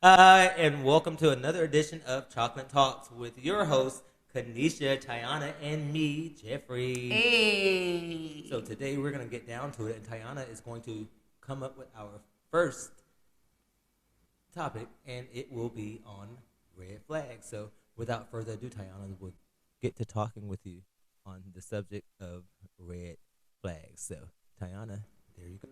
And welcome to another edition of Chocolate Talks with your hosts, Conishiwa, Tyanna, and me, Jeffrey. Hey. So today we're going to get down to it, and Tyanna is going to come up with our first topic, and it will be on red flags. So without further ado, Tyanna will get to talking with you on the subject of red flags. So, Tyanna, there you go.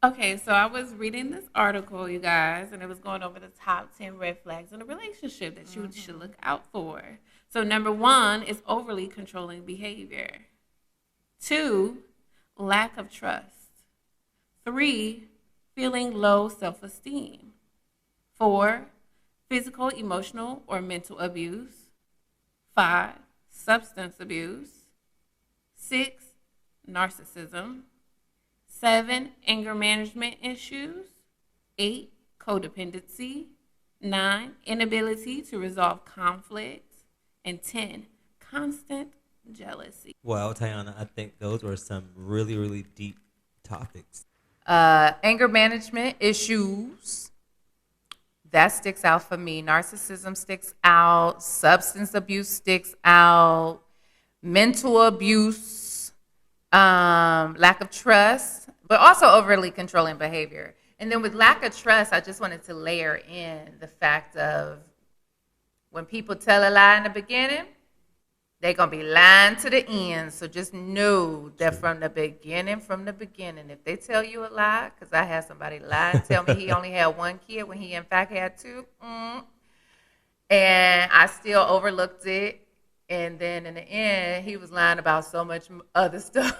Okay, so I was reading this article, you guys, and it was going over the top 10 red flags in a relationship that you should look out for. So number 1 is overly controlling behavior. 2, lack of trust. 3, feeling low self-esteem. 4, physical, emotional, or mental abuse. 5, substance abuse. 6, narcissism. 7, anger management issues. 8, codependency. 9, inability to resolve conflict. And 10, constant jealousy. Well, Tyanna, I think those were some really, really deep topics. Anger management issues. That sticks out for me. Narcissism sticks out. Substance abuse sticks out. Mental abuse. Lack of trust, but also overly controlling behavior. And then with lack of trust, I just wanted to layer in the fact of when people tell a lie in the beginning, they're going to be lying to the end. So just know that from the beginning, if they tell you a lie, because I had somebody lie and tell me he only had 1 kid when he in fact had 2, and I still overlooked it. And then in the end, he was lying about so much other stuff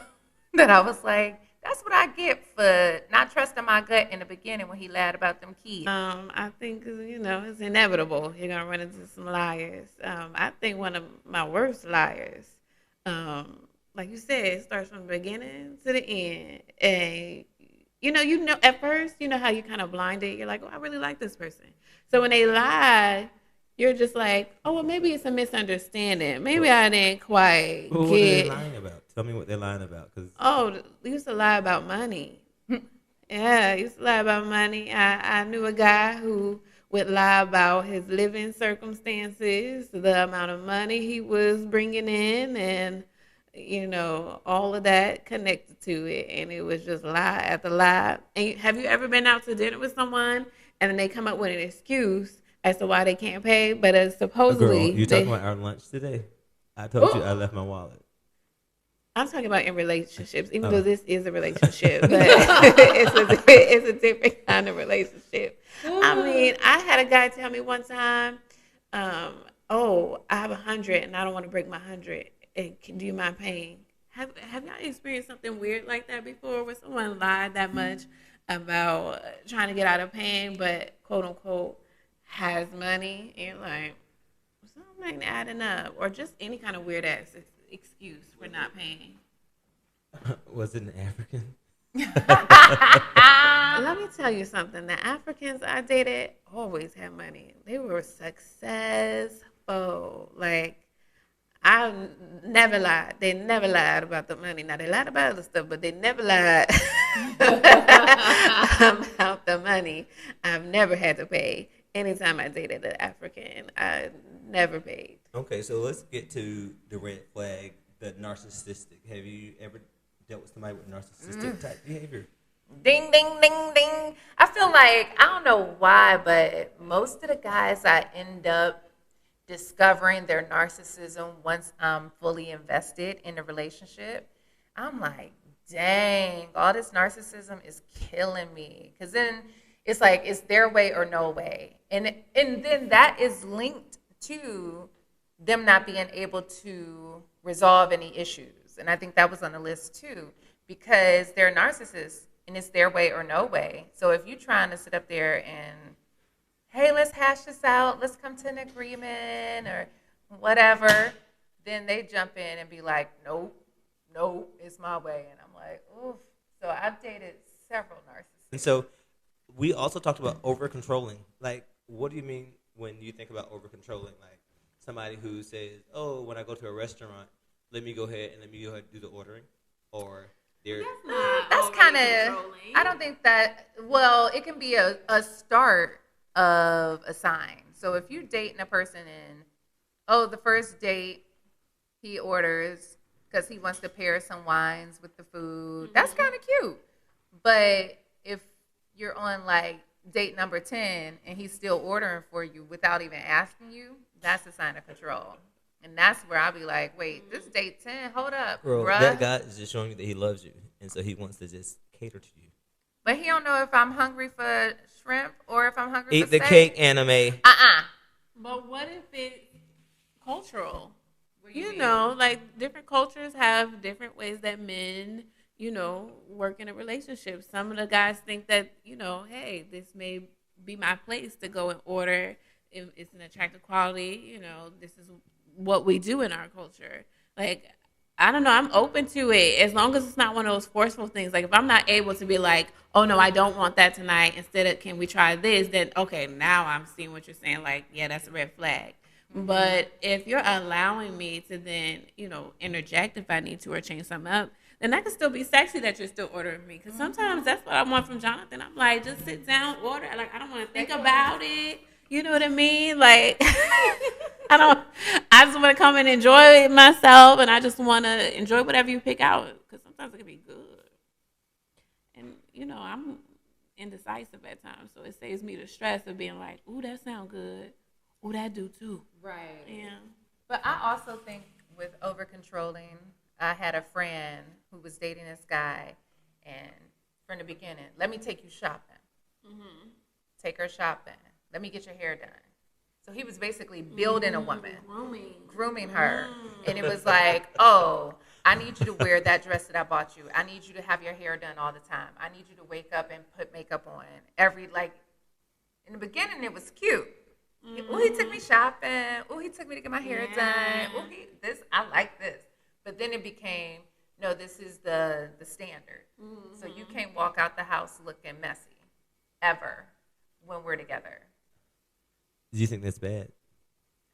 that I was like, that's what I get for not trusting my gut in the beginning when he lied about them kids. I think, it's inevitable. You're going to run into some liars. I think one of my worst liars, like you said, it starts from the beginning to the end. And, at first, how you kind of blinded. You're like, oh, I really like this person. So when they lie, you're just like, oh, well, maybe it's a misunderstanding. Maybe I didn't quite get. What are they lying about? Tell me what they're lying about. They used to lie about money. Yeah, used to lie about money. I knew a guy who would lie about his living circumstances, the amount of money he was bringing in, and, all of that connected to it. And it was just lie after lie. And have you ever been out to dinner with someone and then they come up with an excuse as to why they can't pay, but supposedly... Girl, you talking about our lunch today? I told you I left my wallet. I'm talking about in relationships, even though this is a relationship, but it's a different kind of relationship. I mean, I had a guy tell me one time, I have 100 and I don't want to break my 100. Do you mind paying? Have y'all experienced something weird like that before, where someone lied that much about trying to get out of paying, but quote unquote has money, and you're like, something ain't adding up, or just any kind of weird ass excuse for not paying. Was it an African? Let me tell you something. The Africans I dated always had money. They were successful. Like, I never lied. They never lied about the money. Now, they lied about other stuff, but they never lied about the money. I've never had to pay. Anytime I dated an African, I never paid. Okay, so let's get to the red flag, the narcissistic. Have you ever dealt with somebody with narcissistic type behavior? Ding, ding, ding, ding. I feel like, I don't know why, but most of the guys I end up discovering their narcissism once I'm fully invested in the relationship, I'm like, dang, all this narcissism is killing me. Because then it's like, it's their way or no way. And then that is linked to them not being able to resolve any issues. And I think that was on the list too, because they're narcissists and it's their way or no way. So if you're trying to sit up there and, hey, let's hash this out, let's come to an agreement or whatever, then they jump in and be like, nope, it's my way. And I'm like, oof. So I've dated several narcissists. And so we also talked about over-controlling. Like, what do you mean when you think about over-controlling? Like, somebody who says, oh, when I go to a restaurant, let me go ahead and do the ordering. Or they're... That's kind of... I don't think that... Well, it can be a start of a sign. So if you're dating a person and, the first date, he orders because he wants to pair some wines with the food. That's kind of cute. But if you're on like date number 10 and he's still ordering for you without even asking you, that's a sign of control. And that's where I'll be like, wait, this date 10, hold up, Girl, bruh. that guy is just showing you that he loves you, and so he wants to just cater to you. But he don't know if I'm hungry for shrimp or if I'm hungry Eat for the steak. cake, anime. But what if it's cultural? What do you mean? know, like different cultures have different ways that men, work in a relationship. Some of the guys think that, hey, this may be my place to go and order. If it's an attractive quality, this is what we do in our culture. Like, I don't know. I'm open to it as long as it's not one of those forceful things. Like, if I'm not able to be like, oh, no, I don't want that tonight. Instead of, can we try this? Then, okay, now I'm seeing what you're saying. Like, yeah, that's a red flag. Mm-hmm. But if you're allowing me to then, interject if I need to or change something up, then that can still be sexy that you're still ordering me. Because sometimes that's what I want from Jonathan. I'm like, just sit down, order. Like, I don't want to think about it. You know what I mean? Like, I just want to come and enjoy it myself, and I just want to enjoy whatever you pick out, because sometimes it can be good. And, I'm indecisive at times, so it saves me the stress of being like, ooh, that sound good. Ooh, that do too. Right. Yeah. But I also think with over-controlling, I had a friend who was dating this guy, and from the beginning, let me take you shopping. Mm-hmm. Take her shopping. Let me get your hair done. So he was basically building a woman. Grooming her. And it was like, oh, I need you to wear that dress that I bought you. I need you to have your hair done all the time. I need you to wake up and put makeup on. In the beginning, it was cute. Mm-hmm. Oh, he took me shopping. Oh, he took me to get my hair done. Oh, I like this. But then it became, no, this is the standard. Mm-hmm. So you can't walk out the house looking messy, ever, when we're together. Do you think that's bad?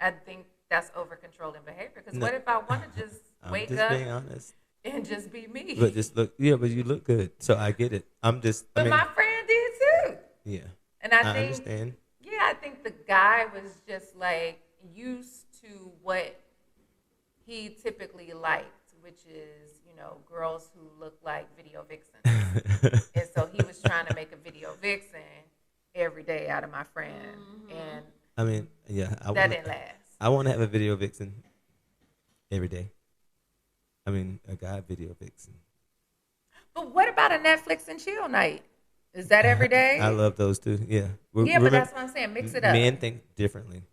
I think that's over-controlling behavior. Because what if I want to just wake up being honest. And just be me? But but you look good. So I get it. But my friend did too. Yeah. And I understand. Yeah, I think the guy was just like used to what he typically liked, which is, girls who look like video vixens. And so he was trying to make a video vixen every day out of my friend. Mm-hmm. And that didn't last. I want to have a video vixen every day. A guy video vixen. But what about a Netflix and chill night? Is that every day? I love those too. Yeah. But that's what I'm saying. Mix it up. Men think differently.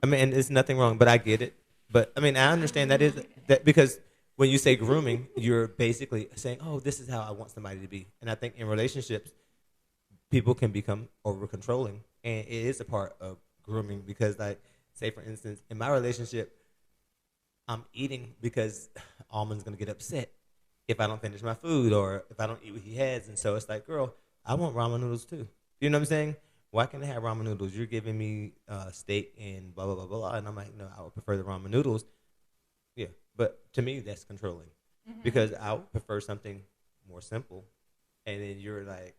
And there's nothing wrong, but I get it. But I understand that because when you say grooming, you're basically saying, oh, this is how I want somebody to be. And I think in relationships, people can become over controlling, and it is a part of grooming because, like, say for instance, in my relationship, I'm eating because Almond's gonna get upset if I don't finish my food or if I don't eat what he has, and so it's like, girl, I want ramen noodles too. You know what I'm saying? Why can't I have ramen noodles? You're giving me steak and blah blah blah blah, and I'm like, no, I would prefer the ramen noodles. Yeah, but to me, that's controlling because I would prefer something more simple, and then you're like,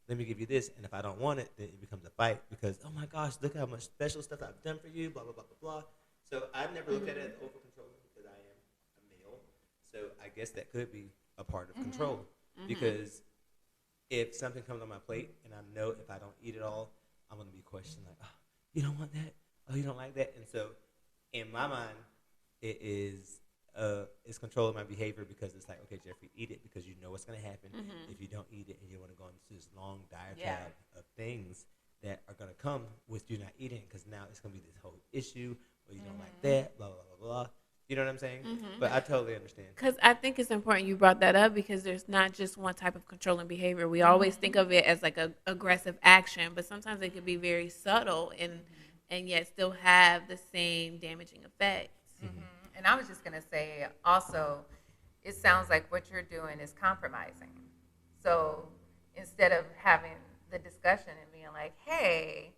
let me give you this, and if I don't want it, then it becomes a fight because, oh my gosh, look how much special stuff I've done for you, blah, blah, blah, blah, blah. So I've never looked at it as over-controlling because I am a male. So I guess that could be a part of control because if something comes on my plate and I know if I don't eat it all, I'm going to be questioned like, oh, you don't want that? Oh, you don't like that? And so in my mind, it is it's controlling my behavior because it's like, okay, Jeffrey, eat it because you know what's going to happen if you don't eat it, and you want to go into this long diatribe of things that are going to come with you not eating because now it's going to be this whole issue or you don't like that, blah, blah, blah, blah. You know what I'm saying? But I totally understand. Because I think it's important you brought that up because there's not just one type of controlling behavior. We always think of it as like a aggressive action, but sometimes it can be very subtle and yet still have the same damaging effects. And I was just going to say also, it sounds like what you're doing is compromising. So instead of having the discussion and being like, hey,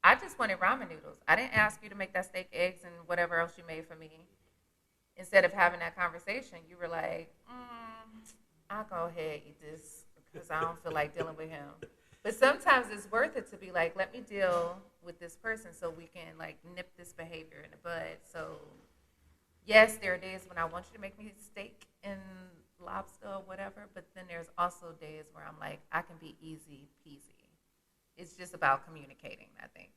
I just wanted ramen noodles. I didn't ask you to make that steak, eggs, and whatever else you made for me. Instead of having that conversation, you were like, I'll go ahead and eat this because I don't feel like dealing with him. But sometimes it's worth it to be like, let me deal with this person so we can like nip this behavior in the bud. So yes, there are days when I want you to make me steak and lobster or whatever, but then there's also days where I'm like, I can be easy peasy. It's just about communicating, I think.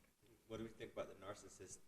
What do we think about the narcissist